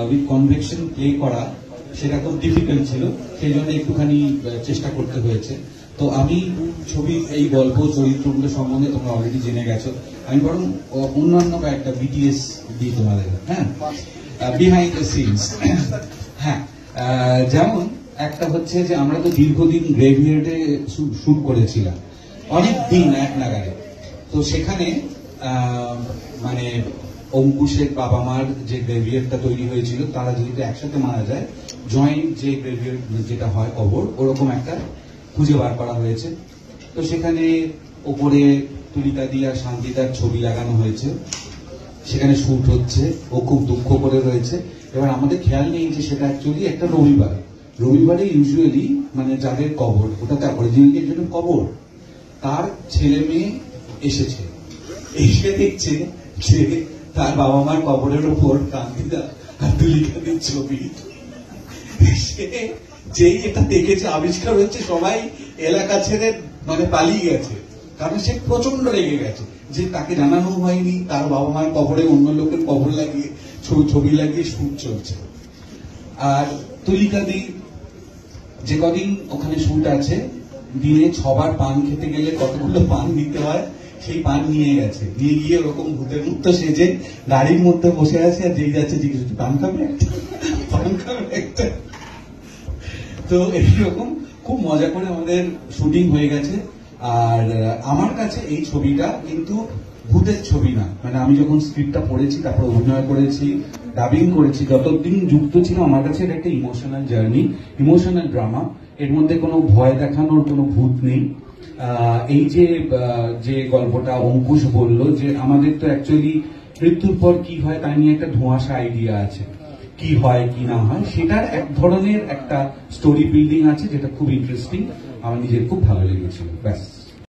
With convection play করা সেটা খুব ডিফিকাল্ট ছিল, সেই জন্য একটুখানি চেষ্টা করতে হয়েছে। তো আমি ছবির এই গল্প চরিত্রগুলো সম্বন্ধে তোমরা অলরেডি জেনে গেছো, আমি বরং অন্যান্য একটা বিটিএস দিই তোমাদের। হ্যাঁ, বিহাইন্ড দ্য সিনস। হ্যাঁ, যেমন একটা হচ্ছে যে আমরা তো দীর্ঘদিন গ্রেভিয়ার্ডে শুট করেছিলাম, অনেক দিন এক নাগারে। তো সেখানে মানে অঙ্কুশের বাবা মার যে গ্রেভিয়ার্ডটা তৈরি হয়েছিল, তারা যেহেতু একসাথে মারা যায়, জয়েন্ট যে গ্রেভিয়ার্ড যেটা হয় কবর, ওরকম একটা খুঁজে বার করা হয়েছে। তো সেখানে ওপরে তুলিকা দিয়া শান্তিদার ছবি লাগানো হয়েছে, সেখানে শুট হচ্ছে, ও খুব দুঃখ করে রয়েছে। এবার আমাদের খেয়াল নেই যে সেটা অ্যাকচুয়ালি একটা রবিবারে ইউজুয়ালি মানে যাদের কবর, ওটা তার অরিজিনালি একজন কবর, তার ছেলে মেয়ে এসেছে, এসে দেখছে যে তার বাবা মার কবরের ওপর কান্তিদা আর তুলিকাদের ছবি। সে যেই এটা দেখেছে, আবিষ্কার হচ্ছে, সবাই এলাকা ছেড়ে মানে পালিয়ে গেছে, কারণ সে প্রচন্ড রেগে গেছে যে তাকে জানানো হয়নি, তার বাবা মার কবরে অন্য লোকের কবর লাগিয়ে ছবি লাগিয়ে শুট চলছে। আর তুলিকাদি যে কদিন ওখানে শুট আছে, দিনে 6 বার পান খেতে গেলে কতগুলো পান নিতে হয়, সেই পান নিয়ে গেছে, নিয়ে গিয়ে ওরকম ভূতের মতো সেজে গাড়ির মধ্যে বসে আছে, আর যেই যাচ্ছে জিজ্ঞেস করছে পান খাবে একটা, পান খাবে একটা। তো এইরকম খুব মজা করে আমাদের শুটিং হয়ে গেছে। আর আমার কাছে এই ছবিটা কিন্তু ভূতের ছবি না, মানে আমি যখন স্ক্রিপ্টটা পড়েছি, তারপর অভিনয় করেছি, ডাবিং করেছি, যতদিন যুক্ত ছিল, আমার কাছে এটা একটা ইমোশনাল জার্নি, ইমোশনাল ড্রামা। এর মধ্যে কোনো ভয় দেখানোর কোনো ভূত নেই। এই যে গল্পটা অঙ্কুশ বলল, যে আমাদের তো অ্যাকচুয়ালি মৃত্যুর পর কি হয় তা নিয়ে একটা ধোঁয়াশা আইডিয়া আছে, কি হয় কি না হয়, সেটার এক ধরনের একটা স্টোরি বিল্ডিং আছে, যেটা খুব ইন্টারেস্টিং, আমার নিজের খুব ভালো লেগেছিল। ব্যাস।